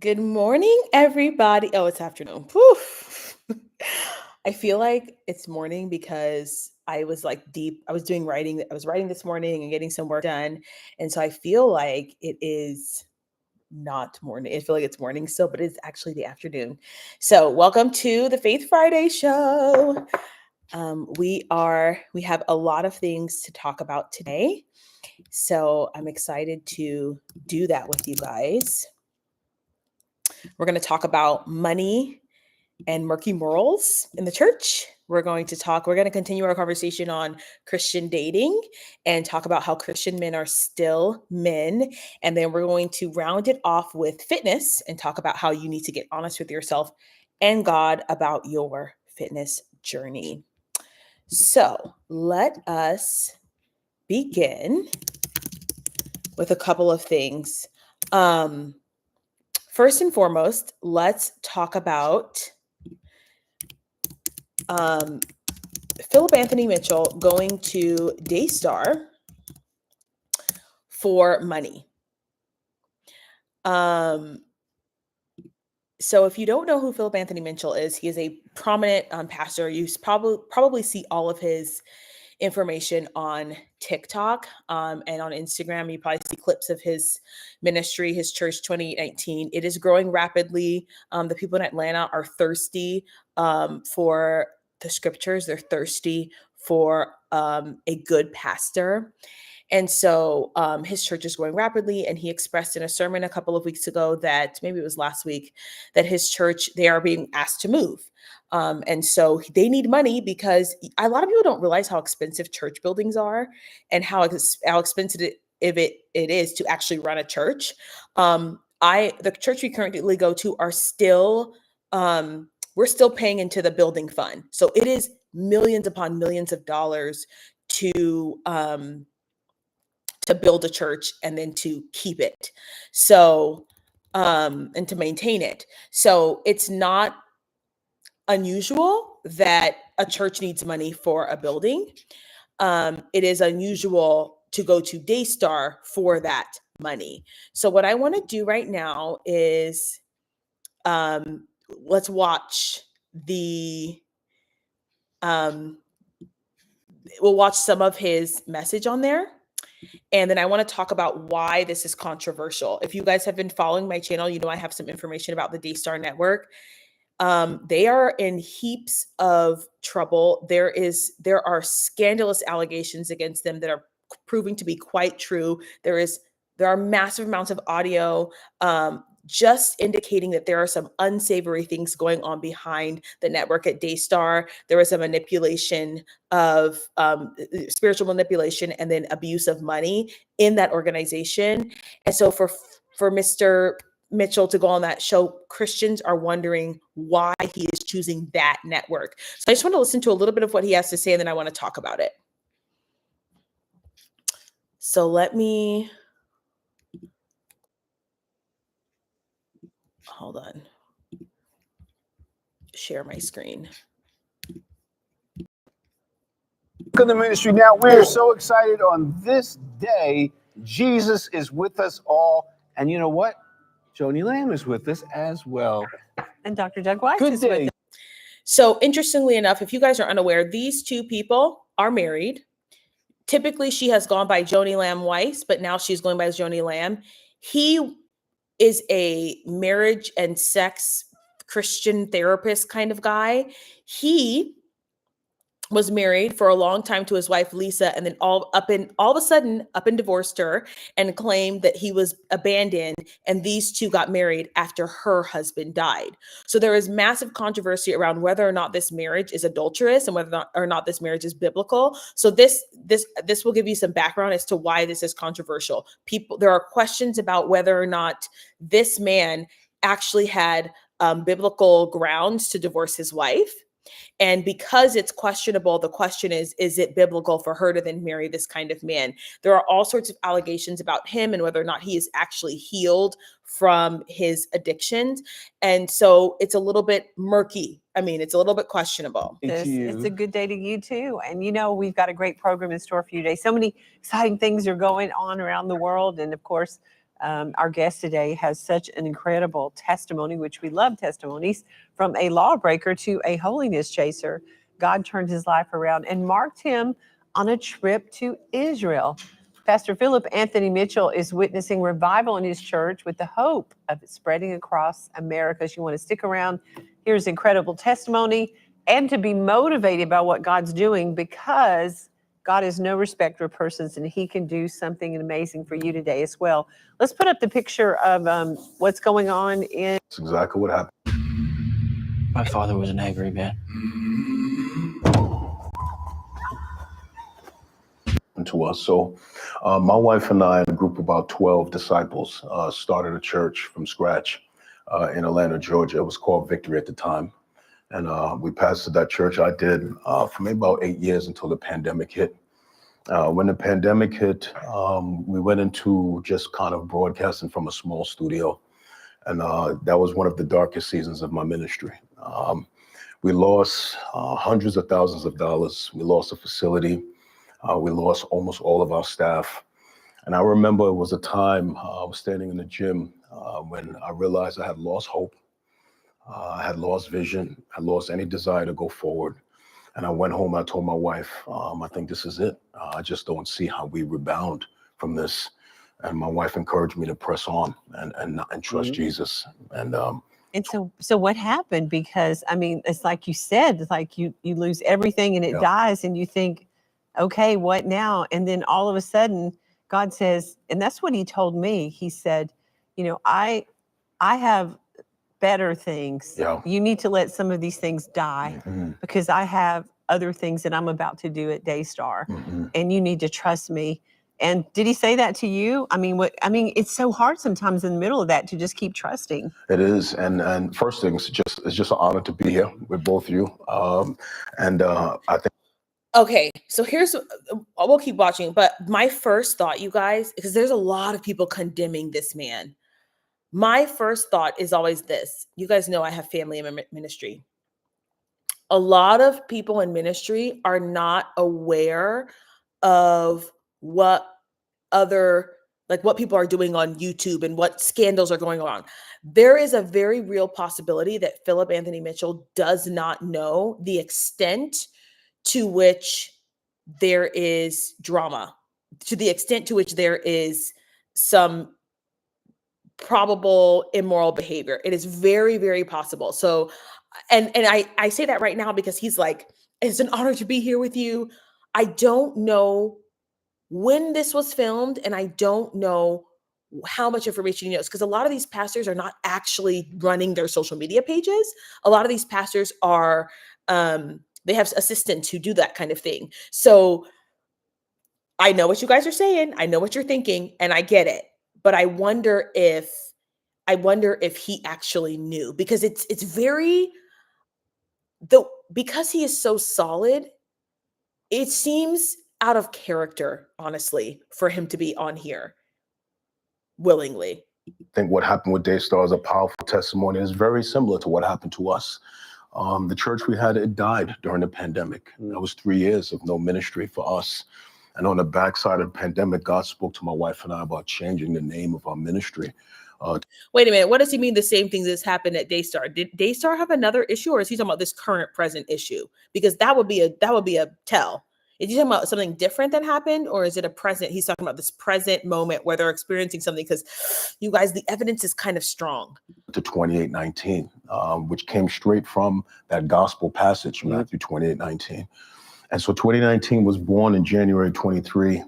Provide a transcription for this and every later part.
Good morning, everybody. Oh, it's afternoon. Poof. I feel like it's morning because I was I was doing writing. I was writing this morning and getting some work done. And so I feel like it is not morning. I feel like it's morning still, but it's actually the afternoon. So welcome to the Faith Friday show. We have a lot of things to talk about today. So I'm excited to do that with you guys. We're going to talk about money and murky morals in the church. We're going to continue our conversation on Christian dating and talk about how Christian men are still men. And then we're going to round it off with fitness and talk about how you need to get honest with yourself and God about your fitness journey. So let us begin with a couple of things. First and foremost, let's talk about Philip Anthony Mitchell going to Daystar for money. So if you don't know who Philip Anthony Mitchell is, he is a prominent pastor. You probably see all of his information on TikTok and on Instagram. You probably see clips of his ministry, his church 2019. It is growing rapidly. The people in Atlanta are thirsty for the scriptures. They're thirsty for a good pastor. And so his church is growing rapidly. And he expressed in a sermon a couple of weeks ago that maybe it was last week that his church, they are being asked to move. And so they need money because a lot of people don't realize how expensive church buildings are and how expensive it is to actually run a church. The church we currently go to are still, we're still paying into the building fund. So it is millions upon millions of dollars to build a church and then to keep it. So, and to maintain it. So it's not unusual that a church needs money for a building. It is unusual to go to Daystar for that money. So what I want to do right now is let's watch we'll watch some of his message on there. And then I want to talk about why this is controversial. If you guys have been following my channel, you know I have some information about the Daystar Network. They are in heaps of trouble. There are scandalous allegations against them that are proving to be quite true. There are massive amounts of audio just indicating that there are some unsavory things going on behind the network at Daystar. There was a manipulation of spiritual manipulation and then abuse of money in that organization. And so for Mr. Mitchell to go on that show, Christians are wondering why he is choosing that network. So I just want to listen to a little bit of what he has to say, and then I want to talk about it. So let me, hold on, share my screen. Welcome to the ministry. Now, we're so excited on this day. Jesus is with us all. And you know what? Joni Lamb is with us as well. And Dr. Doug Weiss Good is day. with us. So interestingly enough, if you guys are unaware, these two people are married. Typically, she has gone by Joni Lamb Weiss, but now she's going by Joni Lamb. He is a marriage and sex Christian therapist kind of guy. He was married for a long time to his wife Lisa, and then all of a sudden divorced her and claimed that he was abandoned, and these two got married after her husband died. So there is massive controversy around whether or not this marriage is adulterous and whether or not this marriage is biblical. So this will give you some background as to why this is controversial. There are questions about whether or not this man actually had biblical grounds to divorce his wife. And because it's questionable, the question is it biblical for her to then marry this kind of man? There are all sorts of allegations about him and whether or not he is actually healed from his addictions. And so it's a little bit murky. I mean, it's a little bit questionable. It's a good day to you too. And you know, we've got a great program in store for you today. So many exciting things are going on around the world. And of course, Our guest today has such an incredible testimony, which we love testimonies, from a lawbreaker to a holiness chaser. God turned his life around and marked him on a trip to Israel. Pastor Philip Anthony Mitchell is witnessing revival in his church with the hope of it spreading across America. So you want to stick around. Here's incredible testimony and to be motivated by what God's doing, because God is no respecter of persons and he can do something amazing for you today as well. Let's put up the picture of what's going on in. That's exactly what happened. My father was an angry man. To us. So my wife and I and a group of about 12 disciples started a church from scratch in Atlanta, Georgia. It was called Victory at the time. And we pastored that church. I did for maybe about 8 years until the pandemic hit. When the pandemic hit, we went into just kind of broadcasting from a small studio. And that was one of the darkest seasons of my ministry. We lost hundreds of thousands of dollars. We lost a facility. We lost almost all of our staff. And I remember it was a time I was standing in the gym when I realized I had lost hope. I had lost vision. I lost any desire to go forward. And I went home. I told my wife, I think this is it. I just don't see how we rebound from this. And my wife encouraged me to press on and trust Jesus. And so what happened? Because I mean, it's like you said, it's like you lose everything and it dies, and you think, okay, what now? And then all of a sudden, God says, and that's what he told me. He said, you know, I have better things. Yeah. You need to let some of these things die because I have other things that I'm about to do at Daystar, and you need to trust me. And did he say that to you? I mean, it's so hard sometimes in the middle of that to just keep trusting. It is. And first thing, it's just an honor to be here with both of you. I think. Okay, so we'll keep watching, but my first thought, you guys, because there's a lot of people condemning this man. My first thought is always this. You guys know I have family in ministry. A lot of people in ministry are not aware of what people are doing on YouTube and what scandals are going on. There is a very real possibility that Philip Anthony Mitchell does not know the extent to which there is drama, to the extent to which there is some probable immoral behavior. It is very, very possible. So, and I say that right now because he's like, it's an honor to be here with you. I don't know when this was filmed, and I don't know how much information he knows, because a lot of these pastors are not actually running their social media pages. A lot of these pastors are, they have assistants who do that kind of thing. So I know what you guys are saying. I know what you're thinking, and I get it. But I wonder if he actually knew, because it's very, because he is so solid, it seems out of character, honestly, for him to be on here willingly. I think what happened with Daystar is a powerful testimony. It's very similar to what happened to us. The church we had, it died during the pandemic. That was 3 years of no ministry for us. And on the backside of the pandemic, God spoke to my wife and I about changing the name of our ministry. Wait a minute. What does he mean the same thing that's happened at Daystar? Did Daystar have another issue, or is he talking about this current present issue? Because that would be a tell. Is he talking about something different that happened, or is it a present? He's talking about this present moment where they're experiencing something, because you guys, the evidence is kind of strong. To 28:19, which came straight from that gospel passage, Matthew 28:19. And so 2019 was born in January 23.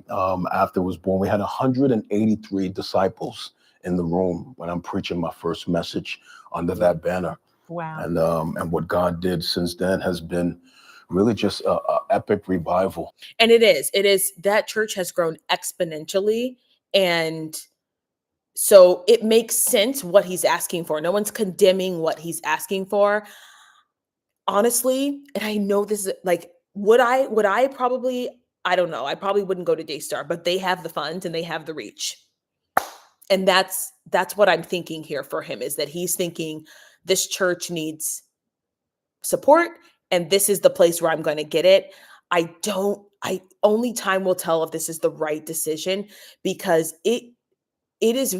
After it was born, we had 183 disciples in the room when I'm preaching my first message under that banner. Wow. And what God did since then has been really just a epic revival. And it is that church has grown exponentially. And so it makes sense what he's asking for. No one's condemning what he's asking for. Honestly, and I know this is like, would I probably, I don't know. I probably wouldn't go to Daystar, but they have the funds and they have the reach. And that's what I'm thinking here for him, is that he's thinking this church needs support, and this is the place where I'm going to get it. Only time will tell if this is the right decision, because it it is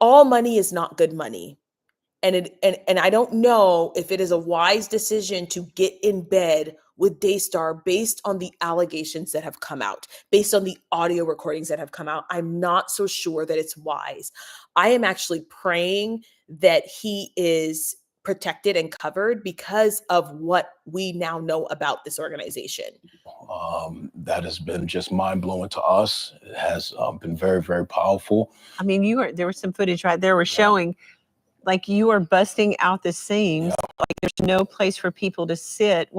all money is not good money. And I don't know if it is a wise decision to get in bed with Daystar based on the allegations that have come out, based on the audio recordings that have come out. I'm not so sure that it's wise. I am actually praying that he is protected and covered because of what we now know about this organization. That has been just mind blowing to us. It has been very, very powerful. I mean, there was some footage right there. We're showing like you are busting out the seams. Like there's no place for people to sit.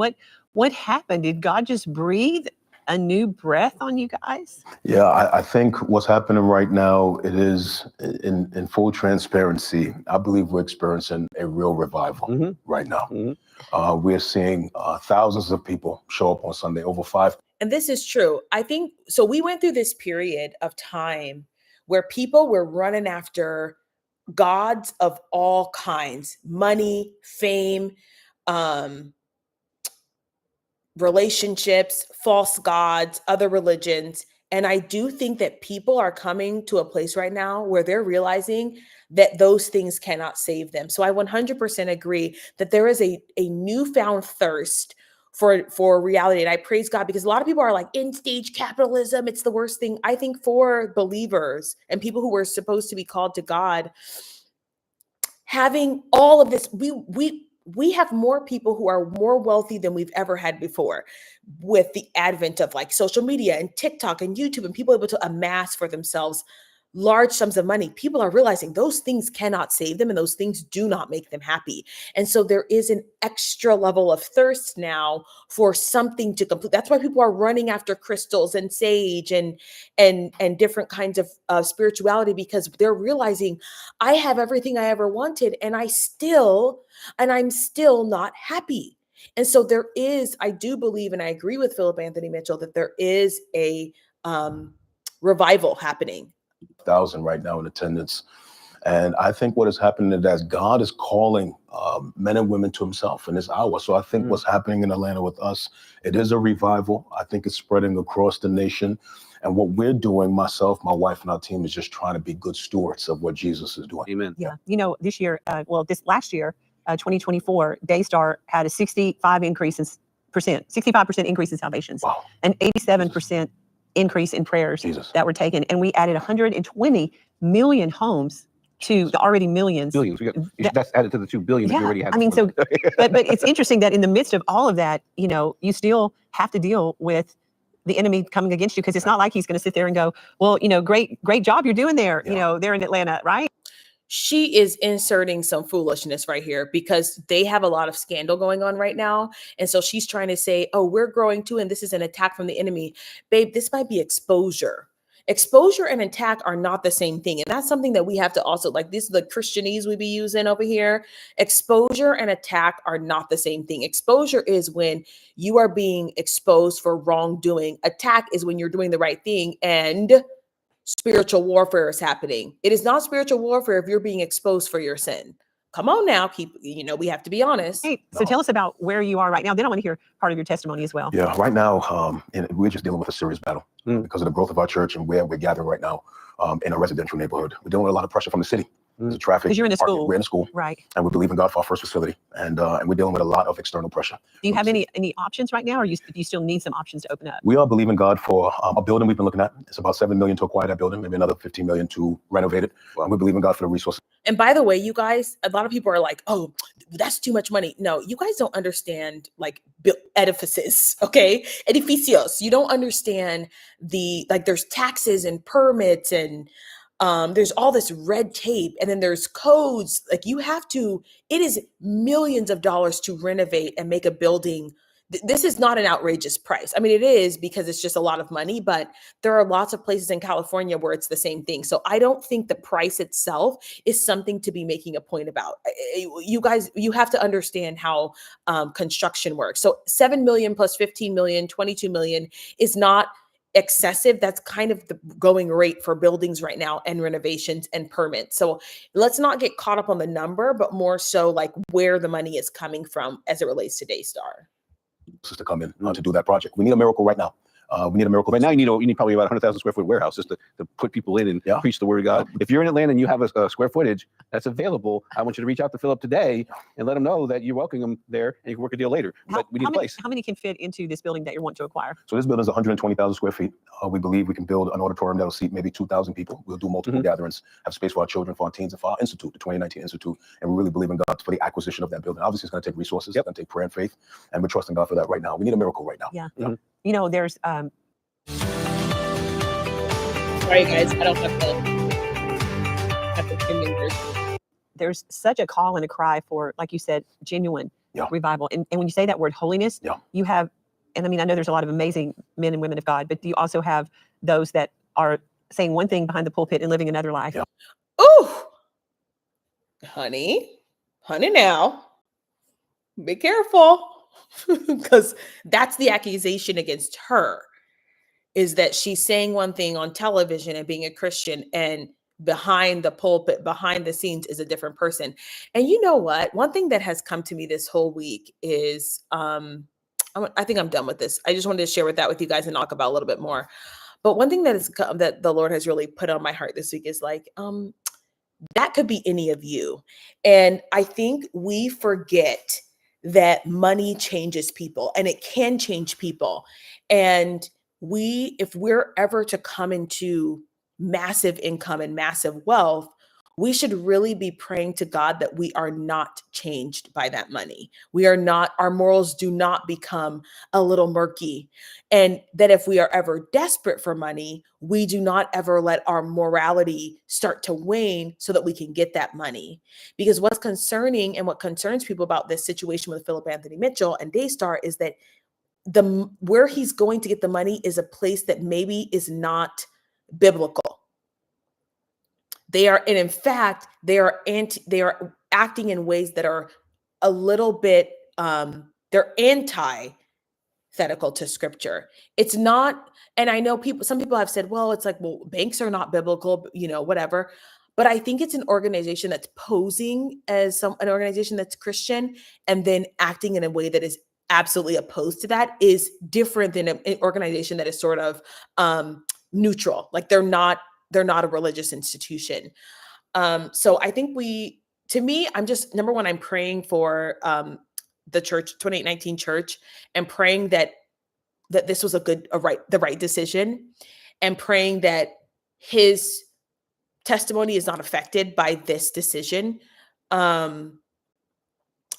What happened? Did God just breathe a new breath on you guys? Yeah, I think what's happening right now, it is in full transparency. I believe we're experiencing a real revival right now. We're seeing thousands of people show up on Sunday, over 5. And this is true. I think so. We went through this period of time where people were running after gods of all kinds, money, fame, relationships, false gods, other religions. And I do think that people are coming to a place right now where they're realizing that those things cannot save them. So I 100% agree that there is a newfound thirst for reality. And I praise God because a lot of people are like, in stage capitalism, it's the worst thing. I think for believers and people who were supposed to be called to God, having all of this, we have more people who are more wealthy than we've ever had before with the advent of like social media and TikTok and YouTube and people able to amass for themselves large sums of money. People are realizing those things cannot save them and those things do not make them happy. And so there is an extra level of thirst now for something to complete. That's why people are running after crystals and sage and different kinds of spirituality, because they're realizing I have everything I ever wanted and I'm still not happy. And so there is, I do believe, and I agree with Philip Anthony Mitchell, that there is a revival happening. 1,000 right now in attendance. And I think what is happening is that God is calling men and women to himself in this hour. So I think what's happening in Atlanta with us, it is a revival. I think it's spreading across the nation. And what we're doing, myself, my wife, and our team, is just trying to be good stewards of what Jesus is doing. Amen. Yeah. You know, this year, this last year, 2024, Daystar had a 65% increase in salvations. Wow. An 87% increase in prayers that were taken. And we added 120 million homes to the already millions. Billions. That's added to the 2 billion that you already have. I mean, so, but it's interesting that in the midst of all of that, you know, you still have to deal with the enemy coming against you, because it's not like he's going to sit there and go, well, you know, great job you're doing there, you know, there in Atlanta, right? She is inserting some foolishness right here because they have a lot of scandal going on right now. And so she's trying to say, oh, we're growing too, and this is an attack from the enemy. Babe, this might be exposure. Exposure and attack are not the same thing. And that's something that we have to also, like, this is the Christianese we be using over here. Exposure and attack are not the same thing. Exposure is when you are being exposed for wrongdoing. Attack is when you're doing the right thing and spiritual warfare is happening. It is not spiritual warfare if you're being exposed for your sin. Come on now, we have to be honest. Hey, so tell us about where you are right now. Then I want to hear part of your testimony as well. Yeah, right now, we're just dealing with a serious battle because of the growth of our church and where we're gathering right now in a residential neighborhood. We're dealing with a lot of pressure from the city. The traffic. Because you're in the parking. school. We're in the school. Right. And we believe in God for our first facility. And we're dealing with a lot of external pressure. Do you have any options right now, or do you still need some options to open up? We are believing God for a building we've been looking at. It's about $7 million to acquire that building, maybe another $15 million to renovate it. We believe in God for the resources. And by the way, you guys, a lot of people are like, oh, that's too much money. No, you guys don't understand like edifices, okay? Edificios. You don't understand there's taxes and permits and there's all this red tape, and then there's codes. Like it is millions of dollars to renovate and make a building. This is not an outrageous price. I mean, it is because it's just a lot of money, but there are lots of places in California where it's the same thing. So I don't think the price itself is something to be making a point about. You guys, you have to understand how construction works. So 7 million plus 15 million, 22 million is not excessive. That's kind of the going rate for buildings right now and renovations and permits. So let's not get caught up on the number, but more so like where the money is coming from as it relates to Daystar. To come in to do that project. We need a miracle right now. We need a miracle. But now you need probably about 100,000 square foot warehouse just to put people in and preach the word of God. If you're in Atlanta and you have a square footage that's available, I want you to reach out to Philip today and let him know that you're welcoming him there and you can work a deal later. But we need a place. How many can fit into this building that you want to acquire? So this building is 120,000 square feet. We believe we can build an auditorium that'll seat maybe 2,000 people. We'll do multiple gatherings, have space for our children, for our teens, and for our institute, the 2019 Institute. And we really believe in God for the acquisition of that building. Obviously, it's going to take resources. It's going to take prayer and faith. And we're trusting God for that right now. We need a miracle right now. Yeah. You know, there's Sorry, guys, I don't have the premium version. there's such a call and a cry for, like you said, genuine revival. And when you say that word holiness, you have, and I mean, I know there's a lot of amazing men and women of God, but you also have those that are saying one thing behind the pulpit and living another life. Ooh, honey now, be careful, because that's the accusation against her, is that she's saying one thing on television and being a Christian, and behind the pulpit, behind the scenes, is a different person. And you know what? One thing that has come to me this whole week is, I think I'm done with this. I just wanted to share that with you guys and talk about a little bit more. But one thing that the Lord has really put on my heart this week is like, that could be any of you. And I think we forget that money changes people, and it can change people. And if we're ever to come into massive income and massive wealth, we should really be praying to God that we are not changed by that money. Our morals do not become a little murky. And that if we are ever desperate for money, we do not ever let our morality start to wane so that we can get that money. Because what's concerning and what concerns people about this situation with Philip Anthony Mitchell and Daystar is that where he's going to get the money is a place that maybe is not biblical. They are, and in fact, they are acting in ways that are a little bit, they're antithetical to scripture. It's not, and I know some people have said, well, it's like, well, banks are not biblical, whatever. But I think it's an organization that's posing as an organization that's Christian and then acting in a way that is absolutely opposed to that is different than an organization that is sort of neutral. Like they're not a religious institution. So I think I'm just, number one, I'm praying for the church, 2819 church, and praying that this was the right decision, and praying that his testimony is not affected by this decision. And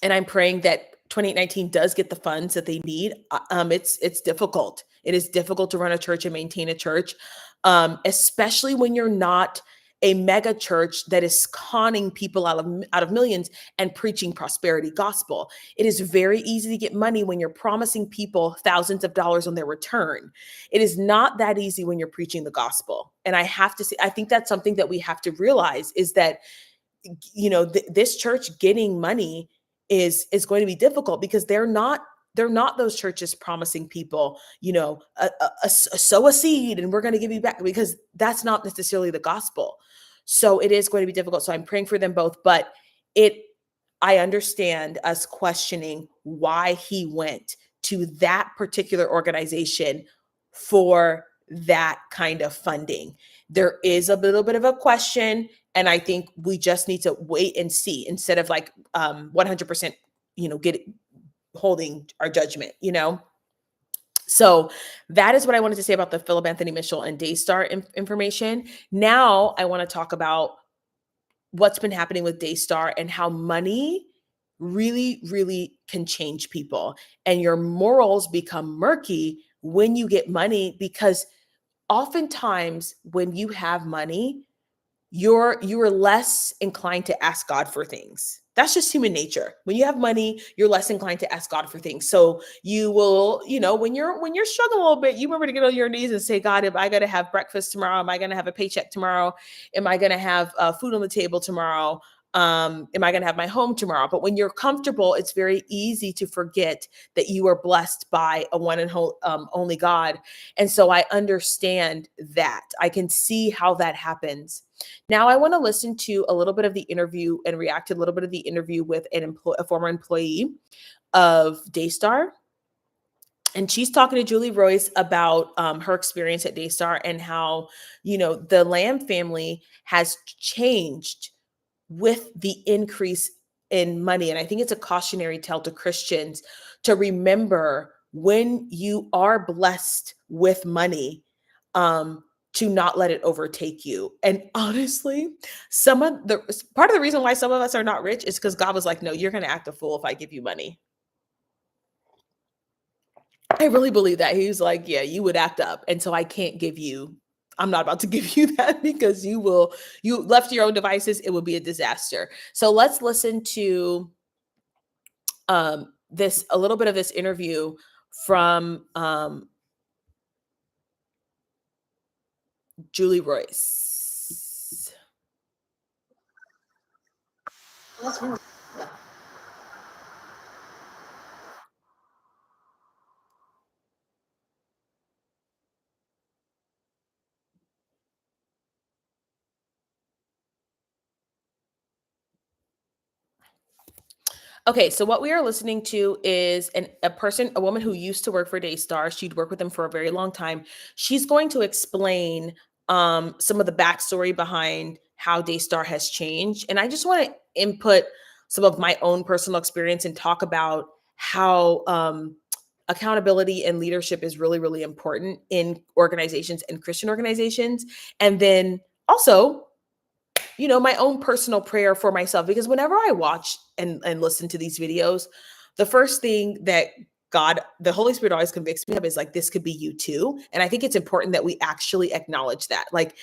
I'm praying that 2819 does get the funds that they need. It's difficult. It is difficult to run a church and maintain a church, especially when you're not a mega church that is conning people out of millions and preaching prosperity gospel. It is very easy to get money when you're promising people thousands of dollars on their return. It is not that easy when you're preaching the gospel. And I have to say, I think that's something that we have to realize is that, this church getting money is going to be difficult because they're not those churches promising people, sow a seed and we're going to give you back, because that's not necessarily the gospel. So it is going to be difficult. So I'm praying for them both, but I understand us questioning why he went to that particular organization for that kind of funding. There is a little bit of a question, and I think we just need to wait and see instead of like 100%, holding our judgment, So that is what I wanted to say about the Philip Anthony Mitchell and Daystar information. Now I want to talk about what's been happening with Daystar and how money really, really can change people, and your morals become murky when you get money, because oftentimes when you have money, you are less inclined to ask God for things. That's just human nature. When you have money, you're less inclined to ask God for things. So you will, when you're struggling a little bit, you remember to get on your knees and say, God, am I going to have breakfast tomorrow? Am I going to have a paycheck tomorrow? Am I going to have food on the table tomorrow? Am I going to have my home tomorrow? But when you're comfortable, it's very easy to forget that you are blessed by a one and only God. And so I understand that. I can see how that happens. Now I want to listen to a little bit of the interview and react to a little bit of the interview with a former employee of Daystar. And she's talking to Julie Royce about her experience at Daystar and how, the Lamb family has changed with the increase in money. And I think it's a cautionary tale to Christians to remember when you are blessed with money, to not let it overtake you. And honestly, part of the reason why some of us are not rich is because God was like, no, you're going to act a fool if I give you money. I really believe that. He was like, yeah, you would act up. And so I'm not about to give you that because you left to your own devices. It would be a disaster. So let's listen to a little bit of this interview from Julie Royce. Okay, so what we are listening to is a woman who used to work for Daystar. She'd worked with them for a very long time. She's going to explain some of the backstory behind how Daystar has changed. And I just want to input some of my own personal experience and talk about how accountability and leadership is really, really important in organizations and Christian organizations. And then also, my own personal prayer for myself, because whenever I watch and listen to these videos, the first thing that the Holy Spirit always convicts me of is like, this could be you too. And I think it's important that we actually acknowledge that. Like,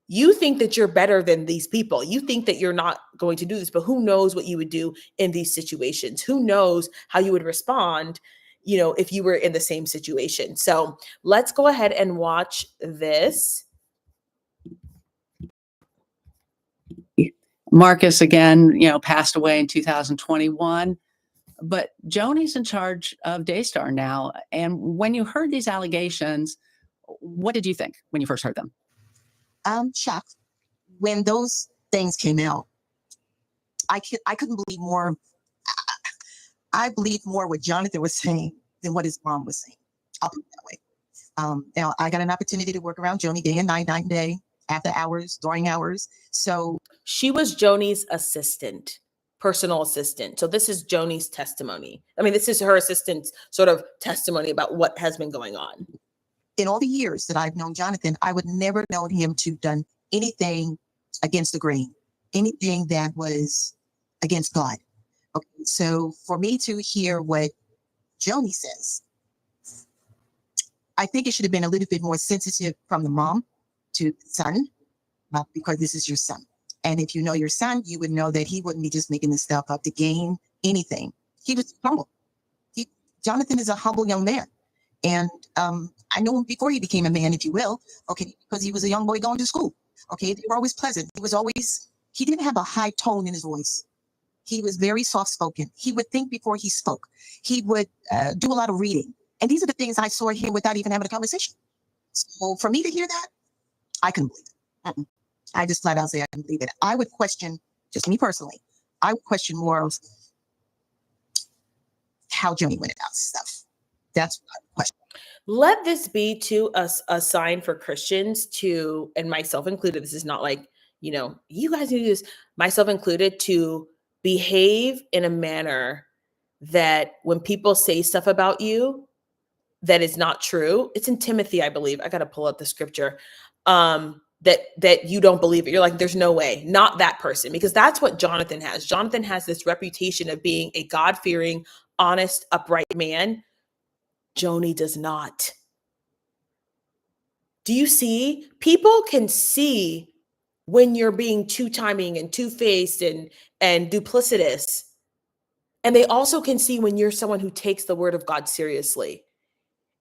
you think that you're better than these people. You think that you're not going to do this, but who knows what you would do in these situations? Who knows how you would respond, if you were in the same situation? So let's go ahead and watch this. Marcus, again, passed away in 2021, but Joni's in charge of Daystar now. And when you heard these allegations, what did you think when you first heard them? I'm shocked. When those things came out, I couldn't believe more. I believed more what Jonathan was saying than what his mom was saying. I'll put it that way. Now, I got an opportunity to work around Joni day and night and day, after hours, during hours. So she was Joni's personal assistant. So this is Joni's testimony. I mean, this is her assistant's sort of testimony about what has been going on. In all the years that I've known Jonathan, I would never known him to have done anything against the grain, anything that was against God. Okay, so for me to hear what Joni says, I think it should have been a little bit more sensitive from the mom to the son, because this is your son. And if you know your son, you would know that he wouldn't be just making this stuff up to gain anything. He was humble. Jonathan is a humble young man. And I know him before he became a man, if you will, okay, because he was a young boy going to school. Okay, they were always pleasant. He didn't have a high tone in his voice. He was very soft-spoken. He would think before he spoke. He would do a lot of reading. And these are the things I saw him without even having a conversation. So for me to hear that, I couldn't believe it. I just flat out say I couldn't believe it. I would question, just me personally, I would question more of how Joni went about stuff. That's what I would question. Let this be to us a sign for Christians to, and myself included, this is not like, you guys need to do this, myself included, to behave in a manner that when people say stuff about you that is not true, it's in Timothy, I believe. I got to pull up the scripture. That you don't believe it. You're like, there's no way, not that person, because that's what Jonathan has. Jonathan has this reputation of being a God-fearing, honest, upright man. Joni does not. Do you see? People can see when you're being two-timing and two-faced and duplicitous. And they also can see when you're someone who takes the word of God seriously.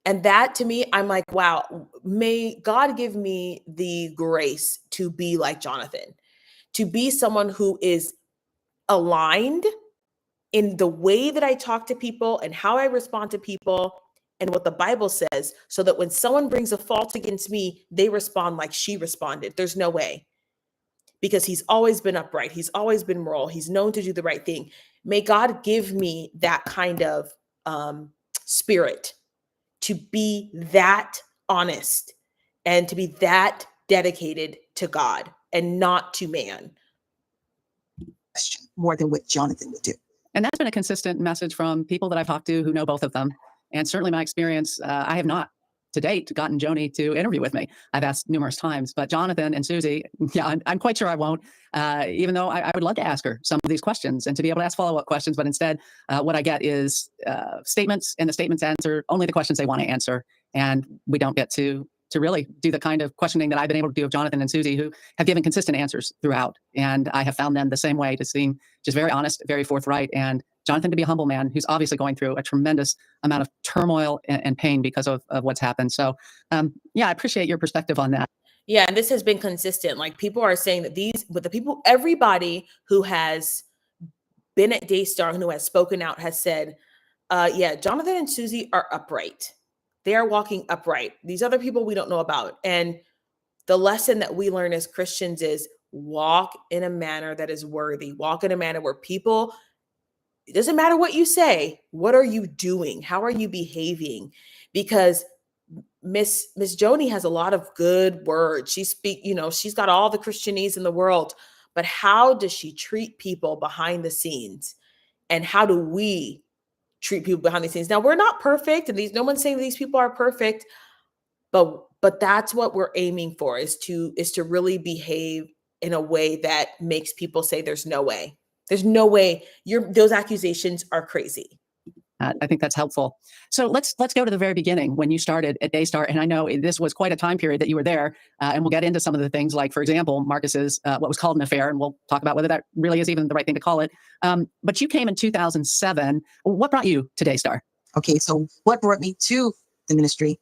And that, to me, I'm like, wow, may God give me the grace to be like Jonathan, to be someone who is aligned in the way that I talk to people and how I respond to people and what the Bible says, so that when someone brings a fault against me, they respond like she responded. There's no way. Because he's always been upright. He's always been moral. He's known to do the right thing. May God give me that kind of spirit to be that honest and to be that dedicated to God and not to man. More than what Jonathan would do. And that's been a consistent message from people that I've talked to who know both of them. And certainly my experience, I have not to date gotten Joni to interview with me. I've asked numerous times, but Jonathan and Susie, yeah, I'm quite sure I won't, even though I would love to ask her some of these questions and to be able to ask follow-up questions. But instead, what I get is statements, and the statements answer only the questions they want to answer. And we don't get to really do the kind of questioning that I've been able to do of Jonathan and Susie, who have given consistent answers throughout. And I have found them the same way to seem just very honest, very forthright, and Jonathan to be a humble man who's obviously going through a tremendous amount of turmoil and pain because of what's happened. So yeah, I appreciate your perspective on that. Yeah, and this has been consistent. Like, people are saying that everybody who has been at Daystar and who has spoken out has said, yeah, Jonathan and Susie are upright. They are walking upright. These other people we don't know about. And the lesson that we learn as Christians is walk in a manner that is worthy. Walk in a manner where people, it doesn't matter what you say. What are you doing? How are you behaving? Because Miss Joni has a lot of good words. She's got all the Christianese in the world, but how does she treat people behind the scenes? And how do we treat people behind the scenes? Now, we're not perfect, and no one's saying these people are perfect, but that's what we're aiming for, is to really behave in a way that makes people say there's no way. There's no way. Those accusations are crazy. I think that's helpful. So let's go to the very beginning when you started at Daystar. And I know this was quite a time period that you were there. And we'll get into some of the things like, for example, Marcus's what was called an affair. And we'll talk about whether that really is even the right thing to call it. But you came in 2007. What brought you to Daystar? Okay, so what brought me to the ministry?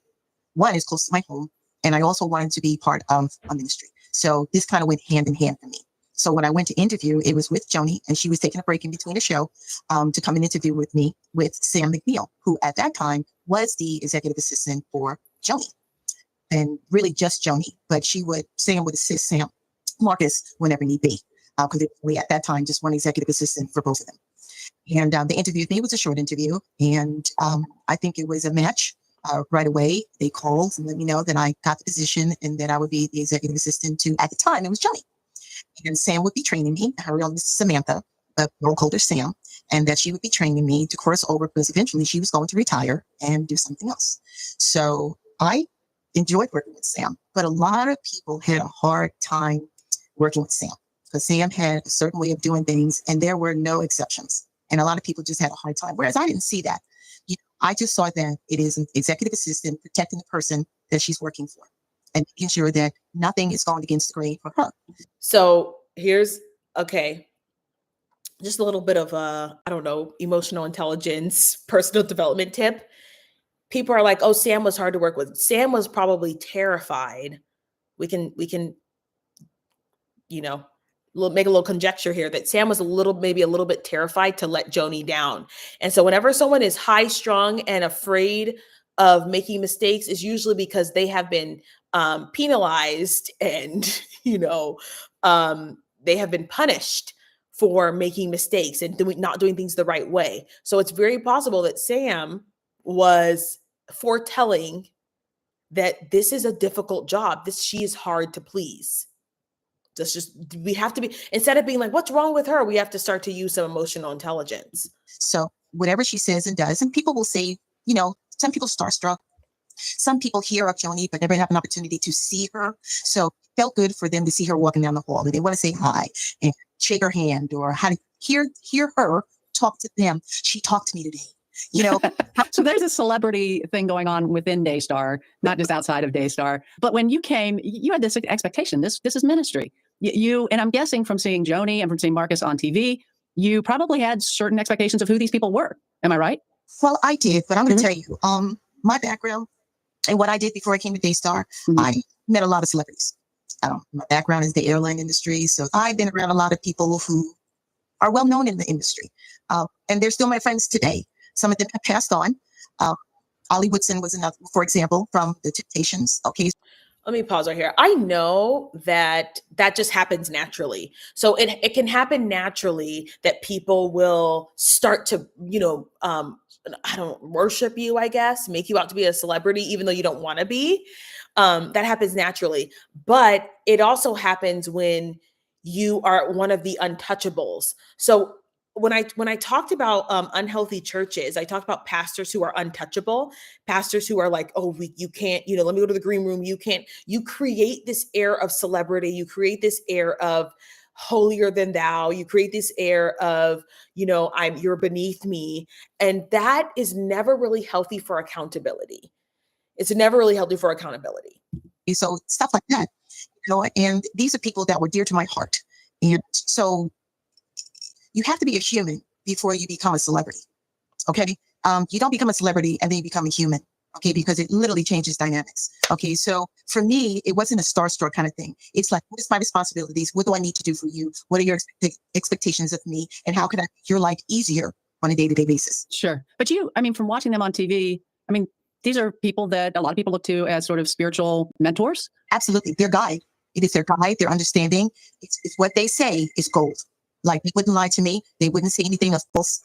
One is close to my home, and I also wanted to be part of a ministry. So this kind of went hand in hand for me. So when I went to interview, it was with Joni, and she was taking a break in between a show to come and interview with me with Sam McNeil, who at that time was the executive assistant for Joni, and really just Joni. But Sam would assist Marcus whenever need be, because we at that time just one executive assistant for both of them. And they interviewed me. It was a short interview, and I think it was a match. Right away, they called and let me know that I got the position and that I would be the executive assistant to, at the time, it was Joni. And Sam would be training me. Her real name is Samantha, but we'll call her Sam. And that she would be training me to cross over because eventually she was going to retire and do something else. So I enjoyed working with Sam, but a lot of people had a hard time working with Sam because Sam had a certain way of doing things and there were no exceptions. And a lot of people just had a hard time. Whereas I didn't see that. I just saw that it is an executive assistant protecting the person that she's working for and making sure that nothing is going against the grain for her. So here's, just a little bit of emotional intelligence, personal development tip. People are like, oh, Sam was hard to work with. Sam was probably terrified. We can, make a little conjecture here that Sam was maybe a little bit terrified to let Joni down. And so whenever someone is high strung and afraid of making mistakes, is usually because they have been penalized and, they have been punished for making mistakes and not doing things the right way. So it's very possible that Sam was foretelling that this is a difficult job. She is hard to please. We have to be, instead of being like, what's wrong with her? We have to start to use some emotional intelligence. So whatever she says and does, and people will say, some people starstruck, some people hear of Joni, but never have an opportunity to see her. So it felt good for them to see her walking down the hall. And they want to say hi and shake her hand or how to hear her talk to them. She talked to me today. So there's a celebrity thing going on within Daystar, not just outside of Daystar. But when you came, you had this expectation. This is ministry. And I'm guessing from seeing Joni and from seeing Marcus on TV, you probably had certain expectations of who these people were. Am I right? Well, I did, but I'm going to tell you, my background and what I did before I came to Daystar, I met a lot of celebrities. My background is the airline industry, so I've been around a lot of people who are well known in the industry, and they're still my friends today. Some of them have passed on. Ollie Woodson was another, for example, from the Temptations. Okay. Let me pause right here. I know that just happens naturally. So it can happen naturally that people will start to, I don't worship you, I guess, make you out to be a celebrity, even though you don't want to be. That happens naturally. But it also happens when you are one of the untouchables. So when I talked about unhealthy churches, I talked about pastors who are untouchable, pastors who are like, oh, you can't, let me go to the green room. You can't. You create this air of celebrity. You create this air of holier than thou. You create this air of, you're beneath me. And that is never really healthy for accountability. It's never really healthy for accountability. So stuff like that, and these are people that were dear to my heart. And so you have to be a human before you become a celebrity. Okay. You don't become a celebrity and then you become a human. Okay. Because it literally changes dynamics. Okay. So for me, it wasn't a starstruck kind of thing. It's like, what is my responsibilities? What do I need to do for you? What are your expectations of me? And how can I make your life easier on a day-to-day basis? Sure. But from watching them on TV, these are people that a lot of people look to as sort of spiritual mentors. Absolutely. Their guide. It is their guide, their understanding. It's what they say is gold. Like, they wouldn't lie to me. They wouldn't say anything of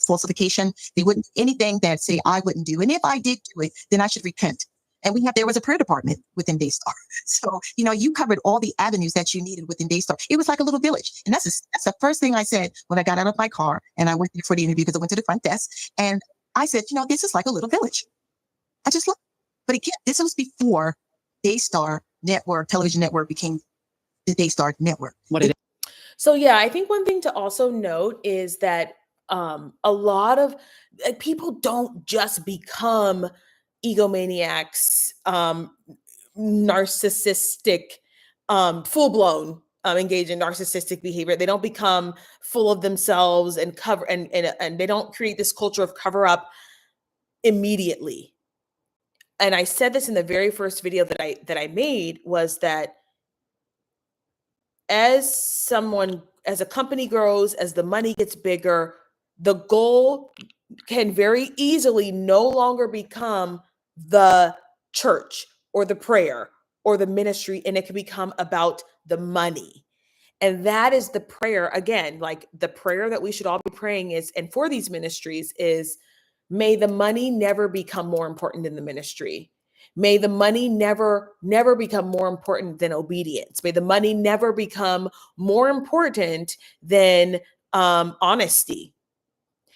falsification. They wouldn't anything that say I wouldn't do. And if I did do it, then I should repent. And there was a prayer department within Daystar. So, you covered all the avenues that you needed within Daystar. It was like a little village. And that's the first thing I said when I got out of my car and I went there for the interview, because I went to the front desk and I said, this is like a little village. I just looked. But again, this was before Daystar Network, television network became the Daystar Network. So yeah, I think one thing to also note is that a lot of people don't just become egomaniacs, narcissistic, full-blown engage in narcissistic behavior. They don't become full of themselves and cover and they don't create this culture of cover up immediately. And I said this in the very first video that I made, was that as a company grows, as the money gets bigger, the goal can very easily no longer become the church or the prayer or the ministry, and it can become about the money. And that is the prayer, again, like the prayer that we should all be praying is, and for these ministries is, may the money never become more important than the ministry. May the money never become more important than obedience. May the money never become more important than honesty,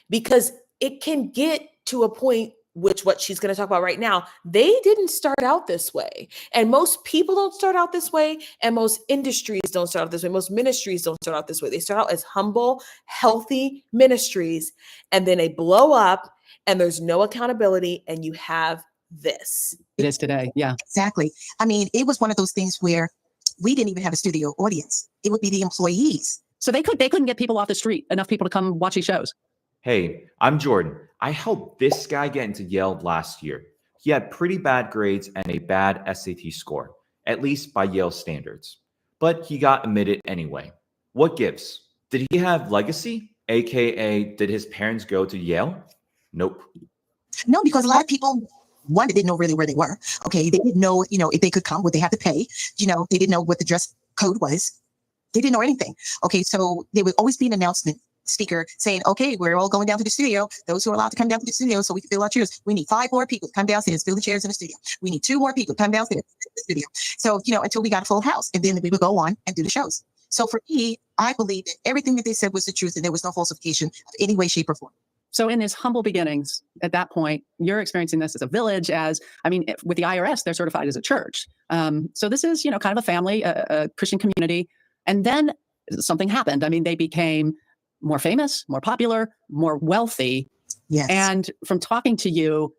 because it can get to a point, which what she's going to talk about right now, they didn't start out this way. And most people don't start out this way. And most industries don't start out this way. Most ministries don't start out this way. They start out as humble, healthy ministries, and then they blow up and there's no accountability, and you have this. It is today. Yeah, exactly. It was one of those things where we didn't even have a studio audience. It would be the employees. So they couldn't get people off the street, enough people to come watch these shows. Hey, I'm Jordan. I helped this guy get into Yale last year. He had pretty bad grades and a bad SAT score, at least by Yale standards. But he got admitted anyway. What gives? Did he have legacy? AKA, did his parents go to Yale? Nope. No, because a lot of people, one, they didn't know really where they were. Okay, they didn't know, if they could come, what they had to pay. They didn't know what the dress code was. They didn't know anything. Okay, so there would always be an announcement speaker saying, okay, we're all going down to the studio. Those who are allowed to come down to the studio so we can fill our chairs. We need 5 more people to come downstairs, fill the chairs in the studio. We need 2 more people to come downstairs in the studio. So, until we got a full house, and then we would go on and do the shows. So for me, I believe that everything that they said was the truth, and there was no falsification of any way, shape, or form. So in his humble beginnings, at that point, you're experiencing this as a village, with the IRS, they're certified as a church. So this is, kind of a family, a Christian community. And then something happened. They became more famous, more popular, more wealthy. Yes. And from talking to you,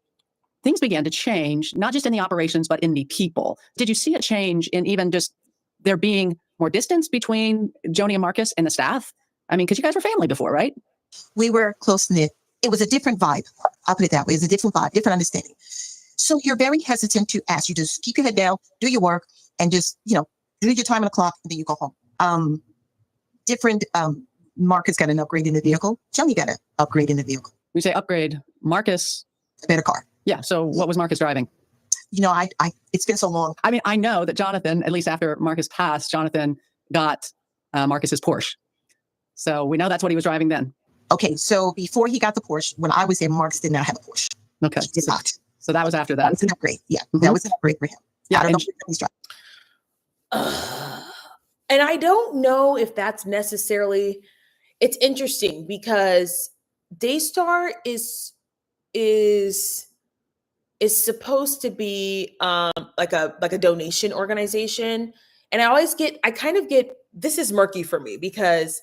things began to change, not just in the operations, but in the people. Did you see a change in even just there being more distance between Joni and Marcus and the staff? Because you guys were family before, right? We were close-knit. It was a different vibe. I'll put it that way. It's a different vibe, different understanding. So you're very hesitant to ask. You just keep your head down, do your work, and just, do your time on the clock, and then you go home. Marcus got an upgrade in the vehicle. Joni got an upgrade in the vehicle. We say upgrade. Marcus. A better car. Yeah. So what was Marcus driving? It's been so long. I know that Jonathan, at least after Marcus passed, Jonathan got Marcus's Porsche. So we know that's what he was driving then. Okay, so before he got the Porsche, when I was there, Marcus did not have a Porsche. Okay. He did not. So that was after That that. was an upgrade. Yeah, Mhm. that was an upgrade for him. Yeah, I don't and know what he's driving. And I don't know if that's necessarily, it's interesting because Daystar is supposed to be like a donation organization. And I kind of get, this is murky for me because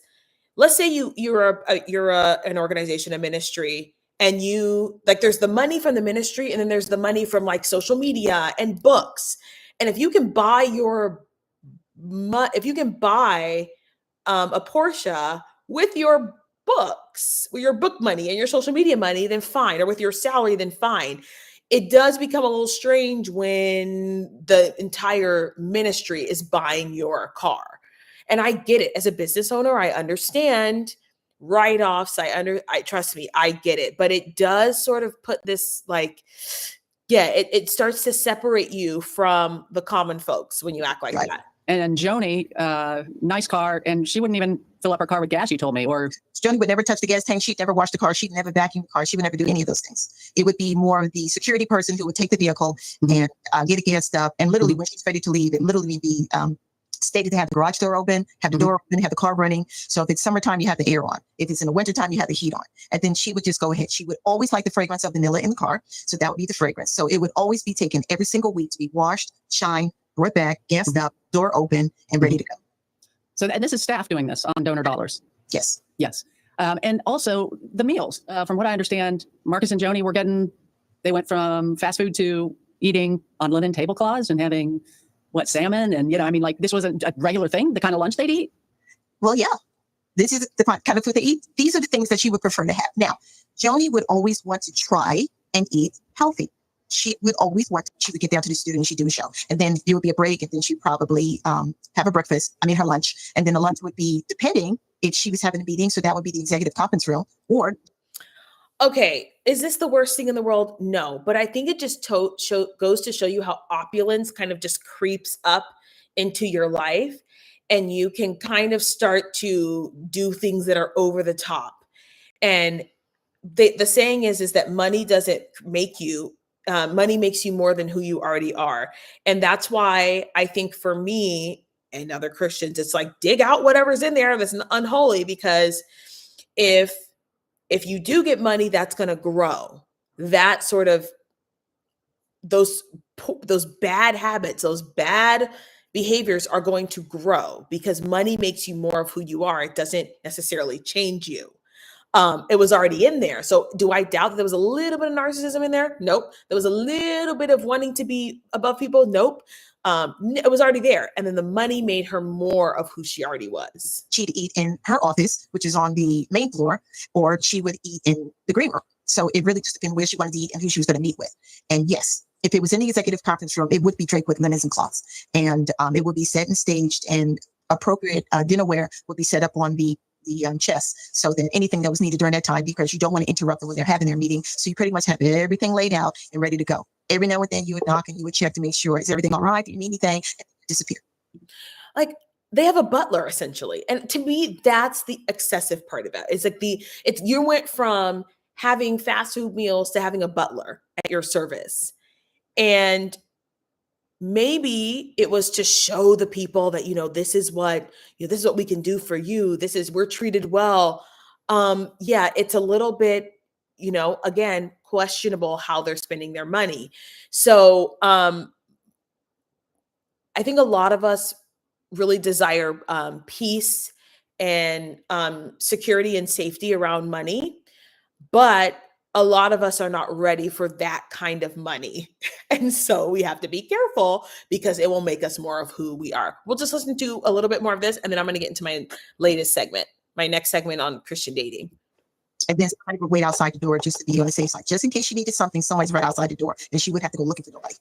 let's say you're an organization, a ministry, and you like there's the money from the ministry and then there's the money from like social media and books. And if you can buy a Porsche with your books, with your book money and your social media money, then fine, or with your salary, then fine. It does become a little strange when the entire ministry is buying your car. And I get it. As a business owner, I understand write-offs. I trust me, I get it. But it does sort of put this like, yeah, it starts to separate you from the common folks when you act like Right. that. And Joni, nice car, and she wouldn't even fill up her car with gas, you told me, or Joni would never touch the gas tank. She'd never wash the car. She'd never vacuum the car. She would never do any of those things. It would be more of the security person who would take the vehicle and get it gassed up. And literally, when she's ready to leave, it literally be stated to have the garage door open, have the door open, have the car running. So if it's summertime, you have the air on. If it's in the wintertime, you have the heat on. And then she would just go ahead. She would always like the fragrance of vanilla in the car. So that would be the fragrance. So it would always be taken every single week to be washed, shined, brought back, gassed up, door open, and ready to go. so. And this is staff doing this on donor dollars. Yes. Yes. And also the meals. From what I understand, Marcus and Joni they went from fast food to eating on linen tablecloths and having salmon. And, I mean, like this was a regular thing, the kind of lunch they'd eat. Well, yeah, this is the kind of food they eat. These are the things that she would prefer to have. Now, Joni would always want to try and eat healthy. She would get down to the studio and she'd do a show. And then there would be a break and then she'd probably have her lunch. And then the lunch would be, depending if she was having a meeting, so that would be the executive conference room or. Okay, is this the worst thing in the world? No, but I think it just goes to show you how opulence kind of just creeps up into your life and you can kind of start to do things that are over the top. And the saying is that money doesn't make you, money makes you more than who you already are. And that's why I think for me and other Christians, it's like dig out whatever's in there that's unholy, because if you do get money, that's going to grow. That sort of those bad habits, those bad behaviors are going to grow because money makes you more of who you are. It doesn't necessarily change you. It was already in there. So do I doubt that there was a little bit of narcissism in there? Nope. There was a little bit of wanting to be above people? Nope. It was already there. And then the money made her more of who she already was. She'd eat in her office, which is on the main floor, or she would eat in the green room. So it really just depended where she wanted to eat and who she was going to meet with. And yes, if it was in the executive conference room, it would be draped with linens and cloths. And it would be set and staged, and appropriate dinnerware would be set up on the chest, so that anything that was needed during that time, because you don't want to interrupt them when they're having their meeting. So you pretty much have everything laid out and ready to go. Every now and then you would knock and you would check to make sure, is everything all right? Do you need anything? And disappear. Like they have a butler essentially. And to me, that's the excessive part of it. It's like you went from having fast food meals to having a butler at your service. And maybe it was to show the people that, this is what we can do for you. We're treated well. Yeah, it's a little bit, again, questionable how they're spending their money. So I think a lot of us really desire peace and security and safety around money, but a lot of us are not ready for that kind of money. And so we have to be careful because it will make us more of who we are. We'll just listen to a little bit more of this, and then I'm going to get into my next segment on Christian dating. And then somebody would wait outside the door just to be on the safe side. Just in case she needed something, somebody's right outside the door, and she would have to go looking for nobody.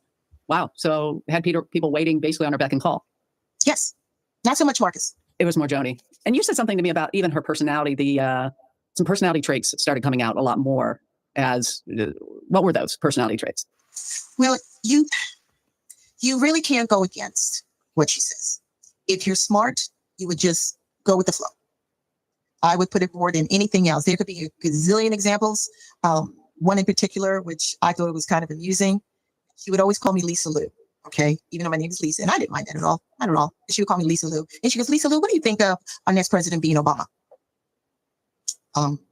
Wow. So had people waiting basically on her beck and call. Yes. Not so much Marcus. It was more Joni. And you said something to me about even her personality. Some personality traits started coming out a lot more. What were those personality traits? Well, you really can't go against what she says. If you're smart, you would just go with the flow. I would put it more than anything else. There could be a gazillion examples. One in particular, which I thought was kind of amusing. She would always call me Lisa Lou. Okay, even though my name is Lisa, and I didn't mind that at all. Not at all. She would call me Lisa Lou, and she goes, "Lisa Lou, what do you think of our next president being Obama?"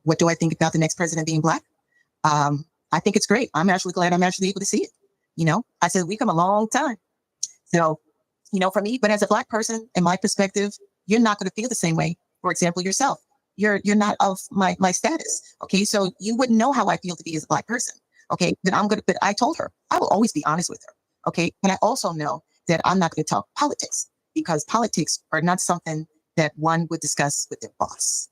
What do I think about the next president being Black? I think it's great. I'm actually glad I'm actually able to see it. I said, we come a long time. So, for me, but as a Black person, in my perspective, you're not going to feel the same way. For example, yourself, you're not of my status. Okay. So you wouldn't know how I feel to be as a Black person. Okay. But I told her, I will always be honest with her. Okay. And I also know that I'm not going to talk politics, because politics are not something that one would discuss with their boss.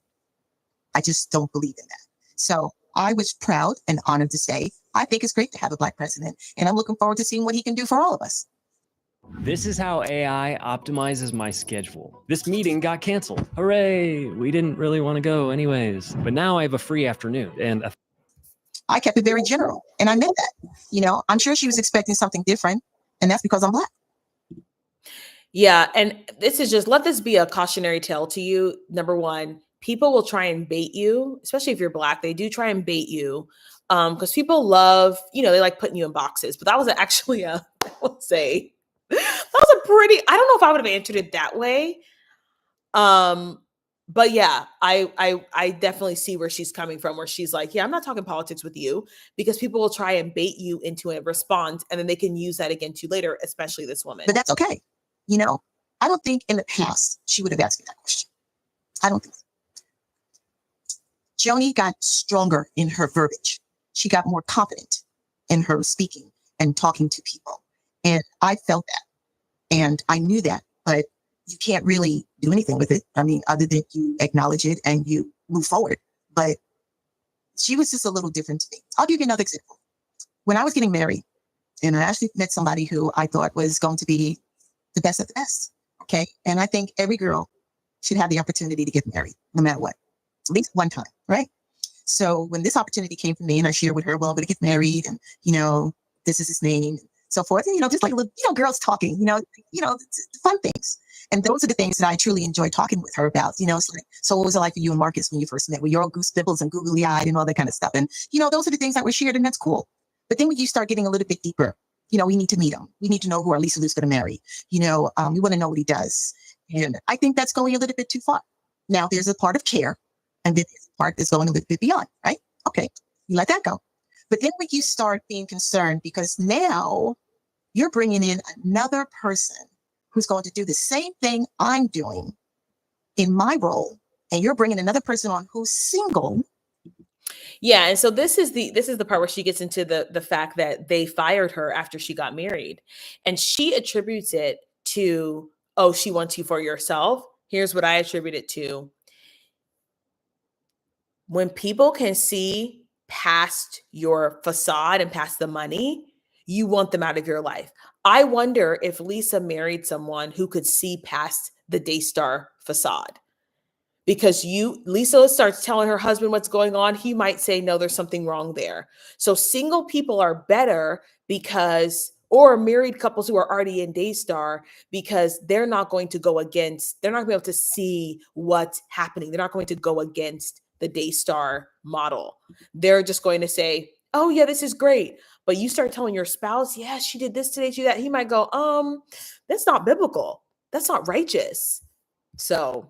I just don't believe in that. So I was proud and honored to say, I think it's great to have a Black president, and I'm looking forward to seeing what he can do for all of us. This is how AI optimizes my schedule. This meeting got canceled. Hooray! We didn't really want to go anyways. But now I have a free afternoon and I kept it very general, and I meant that. I'm sure she was expecting something different, and that's because I'm Black. Yeah. And this is just, let this be a cautionary tale to you. Number one, people will try and bait you, especially if you're Black. They do try and bait you because people love, they like putting you in boxes. But that was actually I would say, that was a pretty, I don't know if I would have answered it that way. But yeah, I definitely see where she's coming from, where she's like, yeah, I'm not talking politics with you, because people will try and bait you into a response, and then they can use that against you later, especially this woman. But that's okay. I don't think in the past she would have asked me that question. I don't think so. Joni got stronger in her verbiage. She got more confident in her speaking and talking to people. And I felt that. And I knew that, but you can't really do anything with it. I mean, other than you acknowledge it and you move forward. But she was just a little different to me. I'll give you another example. When I was getting married, and I actually met somebody who I thought was going to be the best of the best. Okay. And I think every girl should have the opportunity to get married, no matter what, at least one time. Right. So when this opportunity came for me, and I shared with her, well, I'm going to get married, and, this is his name, and so forth. And, just like, girls talking, fun things. And those are the things that I truly enjoy talking with her about. It's like, so what was it like for you and Marcus when you first met? Were you all goose pimples and googly eyed and all that kind of stuff? And, those are the things that were shared, and that's cool. But then when you start getting a little bit deeper, we need to meet him. We need to know who our Lisa Lou's going to marry. We want to know what he does. And I think that's going a little bit too far. Now, there's a part of care, and then there's a part that's going a little bit beyond, right? Okay, you let that go. But then when you start being concerned, because now you're bringing in another person who's going to do the same thing I'm doing in my role, and you're bringing another person on who's single. Yeah, and so this is the part where she gets into the fact that they fired her after she got married, and she attributes it to, oh, she wants you for yourself. Here's what I attribute it to. When people can see past your facade and past the money, you want them out of your life. I wonder if Lisa married someone who could see past the Daystar facade. Because Lisa starts telling her husband what's going on, he might say, no, there's something wrong there. So single people are better or married couples who are already in Daystar, because they're not going to be able to see what's happening. They're not going to go against the Daystar model. They're just going to say, oh yeah, this is great. But you start telling your spouse, yeah, she did this today, she did that. He might go, that's not biblical. That's not righteous. So.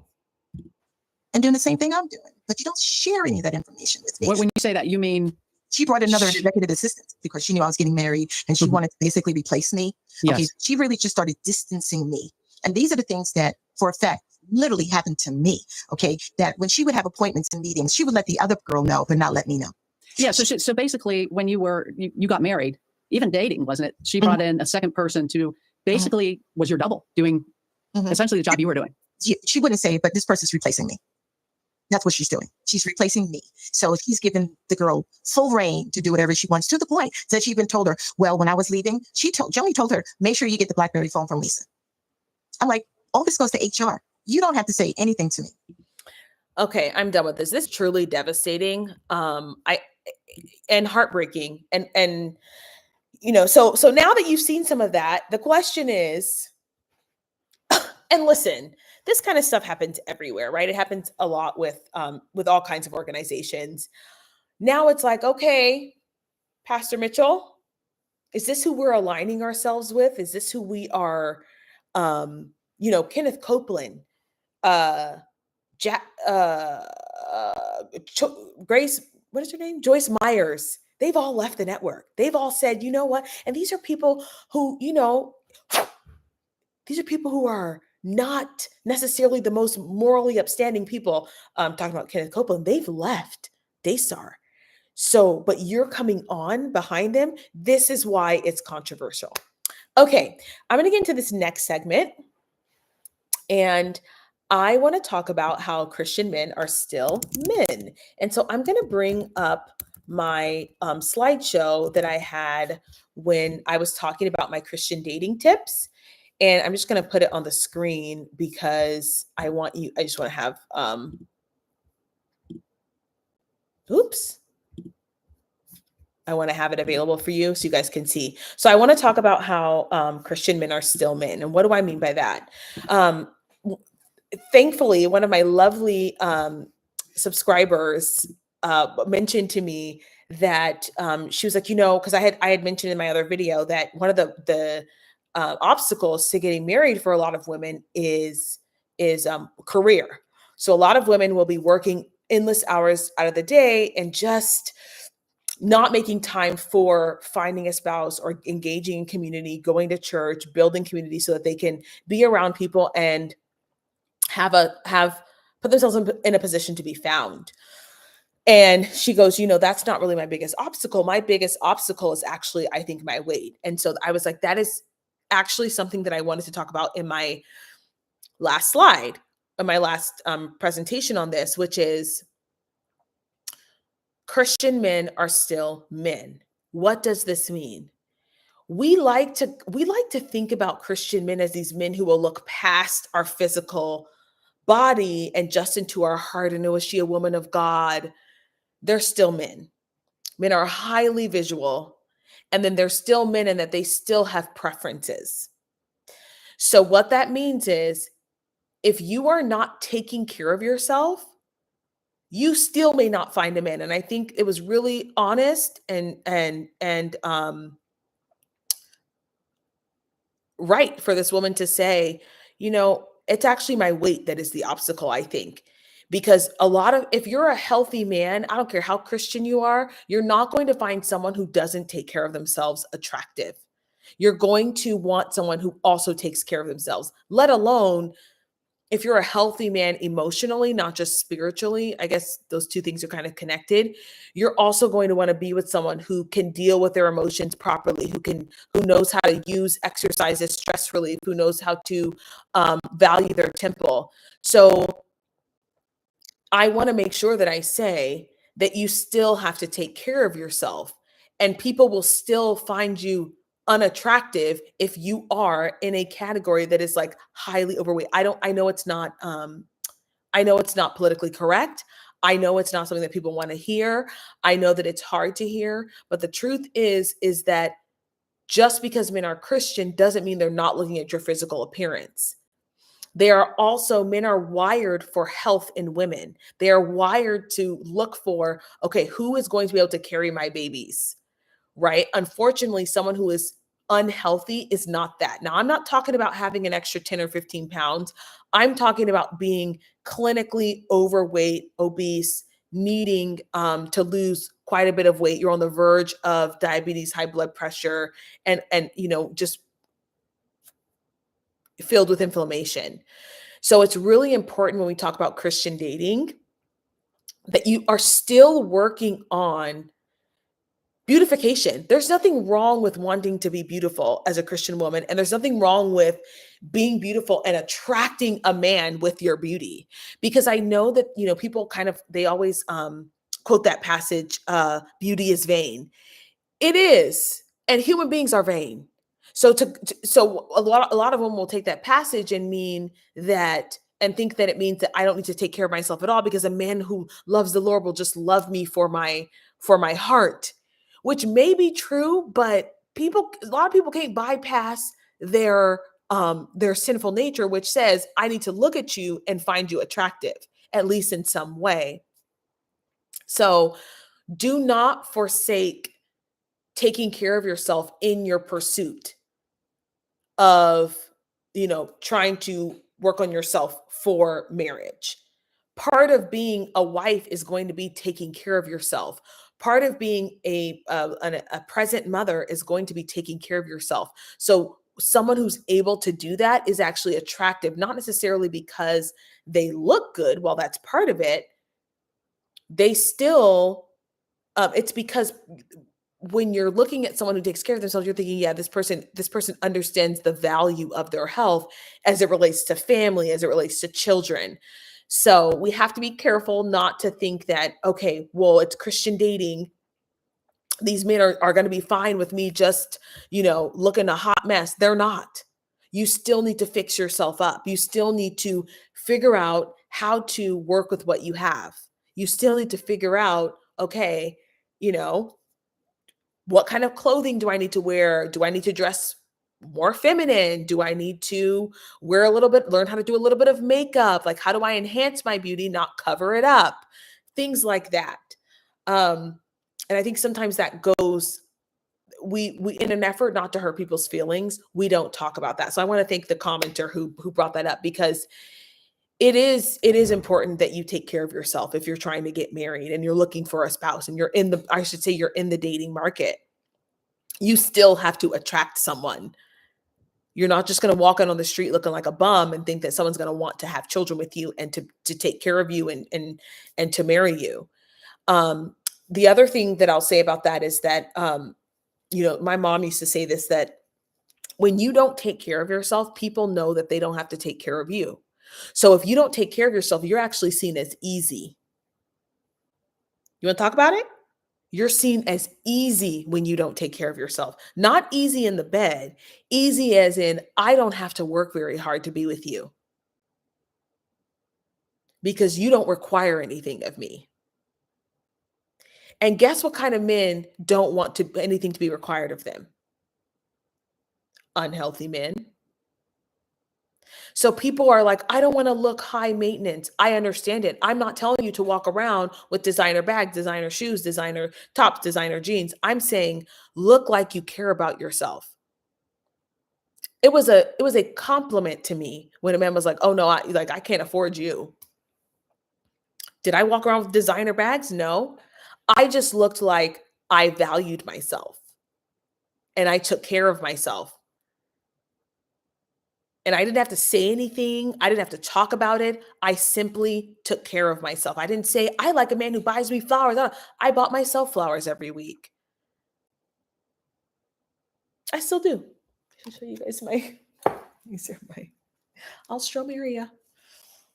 And doing the same thing I'm doing, but you don't share any of that information with me. When you say that, you mean? She brought another executive assistant because she knew I was getting married, and she wanted to basically replace me. Yes. Okay, she really just started distancing me. And these are the things that, for a fact, literally happened to me. Okay, that when she would have appointments and meetings, she would let the other girl know, but not let me know. Yeah. So basically, when you got married, even dating, wasn't it? She brought in a second person to basically was your double doing essentially the job you were doing. She wouldn't say it, but this person's replacing me. That's what she's doing. She's replacing me. So he's given the girl full reign to do whatever she wants, to the point that she even told her, well, when I was leaving, Joni told her, make sure you get the BlackBerry phone from Lisa. I'm like, all this goes to HR. You don't have to say anything to me. Okay, I'm done with this. This is truly devastating. And heartbreaking. And so now that you've seen some of that, the question is, and listen, this kind of stuff happens everywhere, right? It happens a lot with all kinds of organizations. Now it's like, okay, Pastor Mitchell, is this who we're aligning ourselves with? Is this who we are? Kenneth Copeland, Jack, Grace, what is her name? Joyce Myers. They've all left the network. They've all said, you know what? And these are people who, these are people who are not necessarily the most morally upstanding people. Talking about Kenneth Copeland, they've left Daystar. So, but you're coming on behind them. This is why it's controversial. Okay, I'm going to get into this next segment. And I want to talk about how Christian men are still men. And so I'm going to bring up my slideshow that I had when I was talking about my Christian dating tips. And I'm just going to put it on the screen because I just want to have, I want to have it available for you so you guys can see. So I want to talk about how Christian men are still men. And what do I mean by that? Thankfully, one of my lovely subscribers mentioned to me that she was like, because I had mentioned in my other video that one of the obstacles to getting married for a lot of women is career. So a lot of women will be working endless hours out of the day and just not making time for finding a spouse or engaging in community, going to church, building community so that they can be around people and put themselves in a position to be found. And she goes, that's not really my biggest obstacle. My biggest obstacle is actually, I think, my weight. And so I was like, that is actually something that I wanted to talk about in my last slide, in my last presentation on this, which is Christian men are still men. What does this mean? We like to think about Christian men as these men who will look past our physical body and just into our heart and know, is she a woman of God? They're still men. Men are highly visual, and then they're still men in that they still have preferences. So what that means is if you are not taking care of yourself, you still may not find a man. And I think it was really honest and right for this woman to say, it's actually my weight that is the obstacle, I think. Because if you're a healthy man, I don't care how Christian you are, you're not going to find someone who doesn't take care of themselves attractive. You're going to want someone who also takes care of themselves, let alone if you're a healthy man emotionally, not just spiritually. I guess those two things are kind of connected. You're also going to want to be with someone who can deal with their emotions properly, who knows how to use exercise as stress relief, who knows how to value their temple. So I want to make sure that I say that you still have to take care of yourself, and people will still find you unattractive if you are in a category that is like highly overweight. I know it's not politically correct. I know it's not something that people want to hear. I know that it's hard to hear, but the truth is that just because men are Christian doesn't mean they're not looking at your physical appearance. Men are wired for health in women. They are wired to look for, okay, who is going to be able to carry my babies, right? Unfortunately, someone who is unhealthy is not that. Now, I'm not talking about having an extra 10 or 15 pounds. I'm talking about being clinically overweight, obese, needing to lose quite a bit of weight. You're on the verge of diabetes, high blood pressure, and just filled with inflammation. So it's really important when we talk about Christian dating that you are still working on beautification. There's nothing wrong with wanting to be beautiful as a Christian woman, and there's nothing wrong with being beautiful and attracting a man with your beauty. Because I know that, people they always quote that passage, beauty is vain. It is, and human beings are vain. So a lot of them will take that passage and mean that, and think that it means that I don't need to take care of myself at all because a man who loves the Lord will just love me for my heart, which may be true, but a lot of people can't bypass their their sinful nature, which says, I need to look at you and find you attractive, at least in some way. So do not forsake taking care of yourself in your pursuit of, trying to work on yourself for marriage. Part of being a wife is going to be taking care of yourself. Part of being a present mother is going to be taking care of yourself. So someone who's able to do that is actually attractive, not necessarily because they look good. While that's part of it, they still, it's because when you're looking at someone who takes care of themselves, you're thinking, yeah, this person understands the value of their health as it relates to family, as it relates to children. So we have to be careful not to think that, okay, well, it's Christian dating. These men are going to be fine with me just, looking a hot mess. They're not. You still need to fix yourself up. You still need to figure out how to work with what you have. You still need to figure out, okay, what kind of clothing do I need to wear? Do I need to dress more feminine? Do I need to learn how to do a little bit of makeup? Like, how do I enhance my beauty, not cover it up? Things like that. And I think sometimes that goes, we in an effort not to hurt people's feelings, we don't talk about that. So I want to thank the commenter who brought that up, because it is important that you take care of yourself if you're trying to get married and you're looking for a spouse and you're in the dating market. You still have to attract someone. You're not just going to walk out on the street looking like a bum and think that someone's going to want to have children with you and to take care of you and to marry you. The other thing that I'll say about that is that, my mom used to say this, that when you don't take care of yourself, people know that they don't have to take care of you. So if you don't take care of yourself, you're actually seen as easy. You want to talk about it? You're seen as easy when you don't take care of yourself. Not easy in the bed, easy as in, I don't have to work very hard to be with you because you don't require anything of me. And guess what kind of men don't want anything to be required of them? Unhealthy men. So people are like, I don't want to look high maintenance. I understand it. I'm not telling you to walk around with designer bags, designer shoes, designer tops, designer jeans. I'm saying, look like you care about yourself. It was a compliment to me when a man was like, oh no, I can't afford you. Did I walk around with designer bags? No. I just looked like I valued myself and I took care of myself. And I didn't have to say anything. I didn't have to talk about it. I simply took care of myself. I didn't say, I like a man who buys me flowers. I bought myself flowers every week. I still do. I'll show you guys these are my, I'll strawberry ya.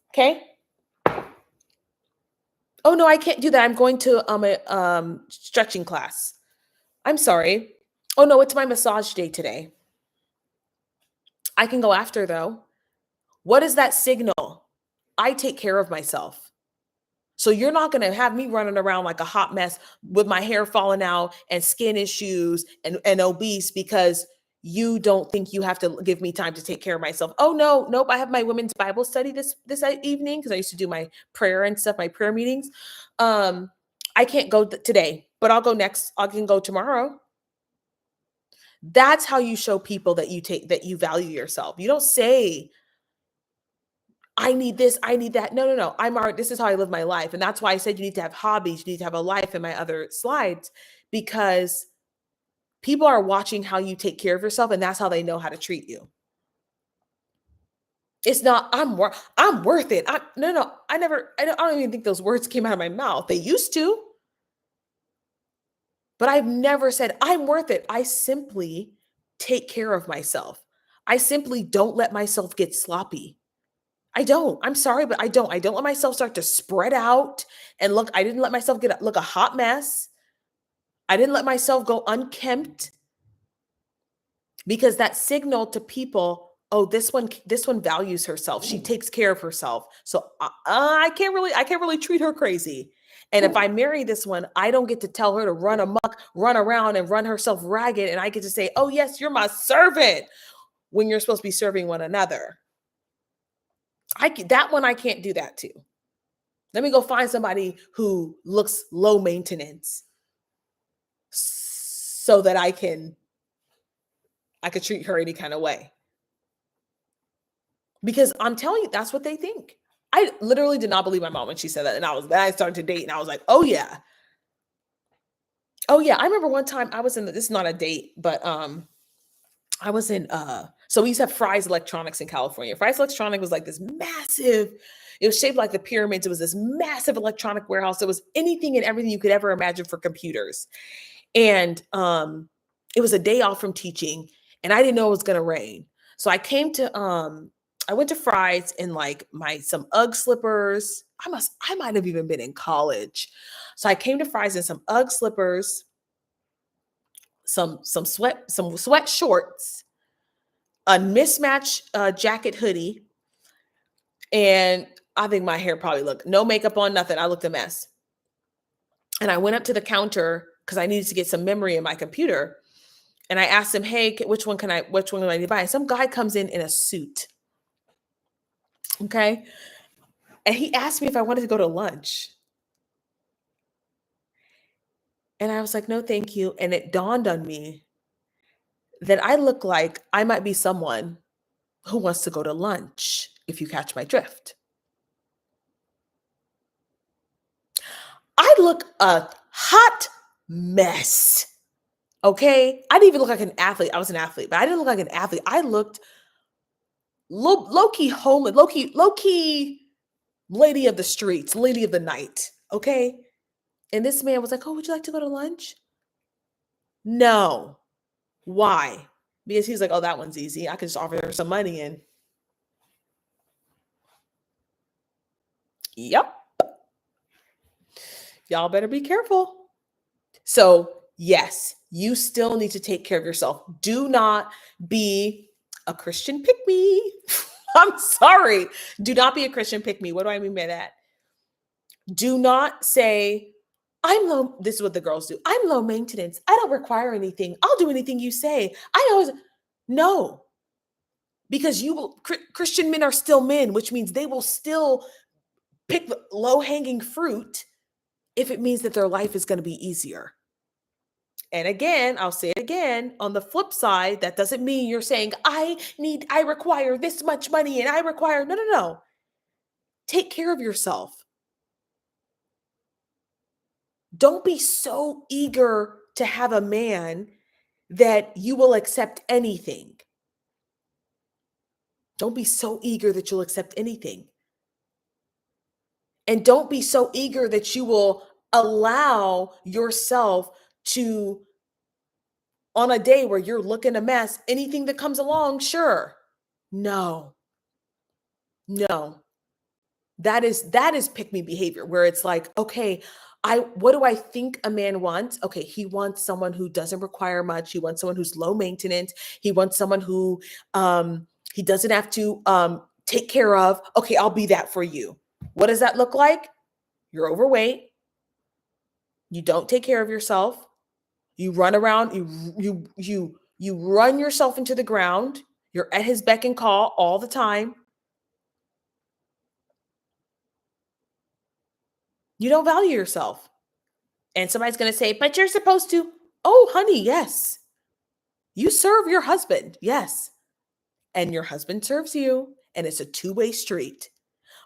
Okay. Oh no, I can't do that. I'm going to a stretching class. I'm sorry. Oh no, it's my massage day today. I can go after though. What is that signal? I take care of myself. So you're not going to have me running around like a hot mess with my hair falling out and skin issues and obese because you don't think you have to give me time to take care of myself. Oh no, nope. I have my women's Bible study this evening because I used to do my prayer and stuff, my prayer meetings. I can't go today, but I'll go next. I can go tomorrow. That's how you show people that you value yourself. You don't say, I need this, I need that. No. This is how I live my life. And that's why I said you need to have hobbies. You need to have a life in my other slides, because people are watching how you take care of yourself and that's how they know how to treat you. It's not, I'm worth it. I don't even think those words came out of my mouth. They used to. But I've never said I'm worth it. I simply take care of myself. I simply don't let myself get sloppy. I don't. I'm sorry, but I don't. I don't let myself start to spread out and look. I didn't let myself look a hot mess. I didn't let myself go unkempt, because that signal to people, oh, this one values herself. She takes care of herself. So I can't really treat her crazy. And if I marry this one, I don't get to tell her to run amok, run around and run herself ragged. And I get to say, oh yes, you're my servant. when you're supposed to be serving one another. That one I can't do that to. Let me go find somebody who looks low maintenance so that I could treat her any kind of way. Because I'm telling you, that's what they think. I literally did not believe my mom when she said that. And I started to date and I was like, oh yeah. Oh yeah. I remember one time I was this is not a date, but I was in so we used to have Fry's Electronics in California. Fry's Electronics was like this massive, it was shaped like the pyramids. It was this massive electronic warehouse. It was anything and everything you could ever imagine for computers. And it was a day off from teaching and I didn't know it was gonna rain. So I went to Fry's in like some UGG slippers. I might have even been in college. So I came to Fry's in some UGG slippers, some sweat shorts, a mismatched jacket hoodie, and I think my hair probably looked, no makeup on, nothing. I looked a mess. And I went up to the counter because I needed to get some memory in my computer. And I asked him, hey, which one do I need to buy? And some guy comes in a suit. Okay. And he asked me if I wanted to go to lunch. And I was like, no, thank you. And it dawned on me that I look like I might be someone who wants to go to lunch, if you catch my drift. I look a hot mess. Okay. I didn't even look like an athlete. I was an athlete, but I didn't look like an athlete. I looked low-key homeless, low-key lady of the streets, lady of the night. Okay. And this man was like, oh, would you like to go to lunch? No. Why? Because he's like, oh, that one's easy. I can just offer her some money and yep. Y'all better be careful. So yes, you still need to take care of yourself. Do not be a Christian pick-me. I'm sorry. Do not be a Christian pick-me. What do I mean by that? Do not say, I'm low. This is what the girls do. I'm low maintenance. I don't require anything. I'll do anything you say. No. Because Christian men are still men, which means they will still pick the low-hanging fruit if it means that their life is going to be easier. And again, I'll say it again, on the flip side, that doesn't mean you're saying, I require this much money and no. Take care of yourself. Don't be so eager to have a man that you will accept anything. Don't be so eager that you'll accept anything. And don't be so eager that you will allow yourself to, on a day where you're looking a mess, anything that comes along, sure. No. That is pick me behavior where it's like, okay, what do I think a man wants? Okay, he wants someone who doesn't require much. He wants someone who's low maintenance. He wants someone who he doesn't have to take care of. Okay, I'll be that for you. What does that look like? You're overweight. You don't take care of yourself. You run around, you run yourself into the ground. You're at his beck and call all the time. You don't value yourself. And somebody's going to say, but you're supposed to. Oh, honey, yes. You serve your husband. Yes. And your husband serves you. And it's a two-way street.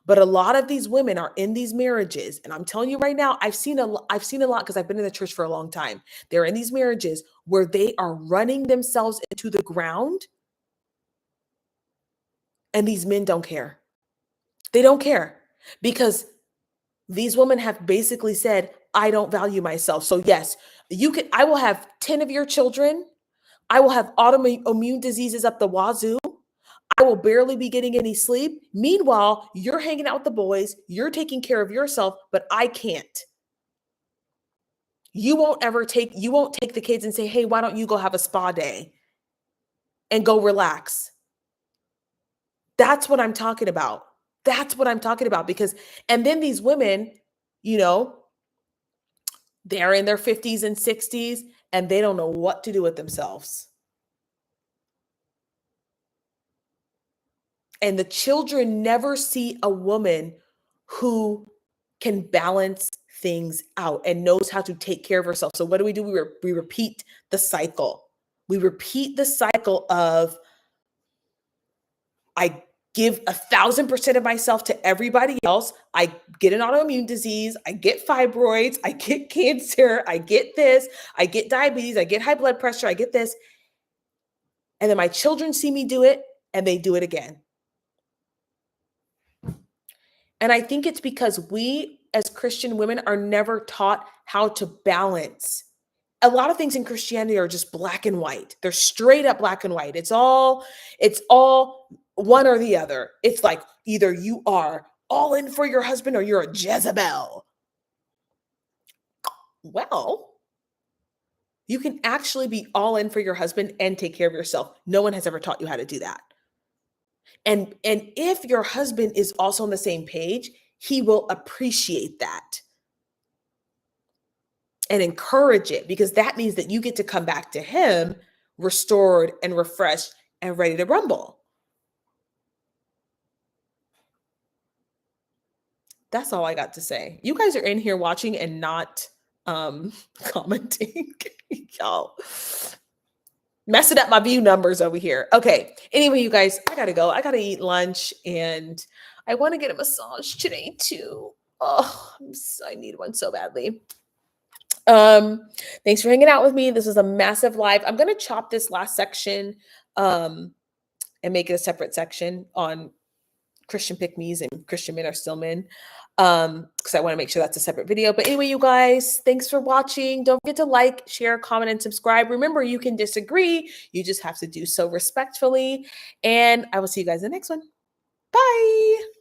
But a lot of these women are in these marriages. And I'm telling you right now, I've seen a lot because I've been in the church for a long time. They're in these marriages where they are running themselves into the ground. And these men don't care. They don't care because these women have basically said, I don't value myself. So yes, I will have 10 of your children. I will have autoimmune diseases up the wazoo. I will barely be getting any sleep. Meanwhile, you're hanging out with the boys. You're taking care of yourself, but I can't. You won't take the kids and say, hey, why don't you go have a spa day and go relax? That's what I'm talking about. Because, and then these women, they're in their 50s and 60s and they don't know what to do with themselves. And the children never see a woman who can balance things out and knows how to take care of herself. So what do? We repeat the cycle. We repeat the cycle of, I give 1,000% of myself to everybody else. I get an autoimmune disease. I get fibroids. I get cancer. I get this. I get diabetes. I get high blood pressure. I get this. And then my children see me do it and they do it again. And I think it's because we as Christian women are never taught how to balance. A lot of things in Christianity are just black and white. They're straight up black and white. It's all one or the other. It's like either you are all in for your husband or you're a Jezebel. Well, you can actually be all in for your husband and take care of yourself. No one has ever taught you how to do that. And if your husband is also on the same page, he will appreciate that and encourage it, because that means that you get to come back to him restored and refreshed and ready to rumble. That's all I got to say. You guys are in here watching and not commenting. Y'all messing up my view numbers over here. Okay. Anyway, you guys, I gotta go. I gotta eat lunch and I want to get a massage today too. Oh, I need one so badly. Thanks for hanging out with me. This is a massive live. I'm gonna chop this last section and make it a separate section on Christian pick-me's and Christian men are still men. Because I want to make sure that's a separate video. But anyway, you guys, thanks for watching. Don't forget to like, share, comment, and subscribe. Remember, you can disagree. You just have to do so respectfully. And I will see you guys in the next one. Bye.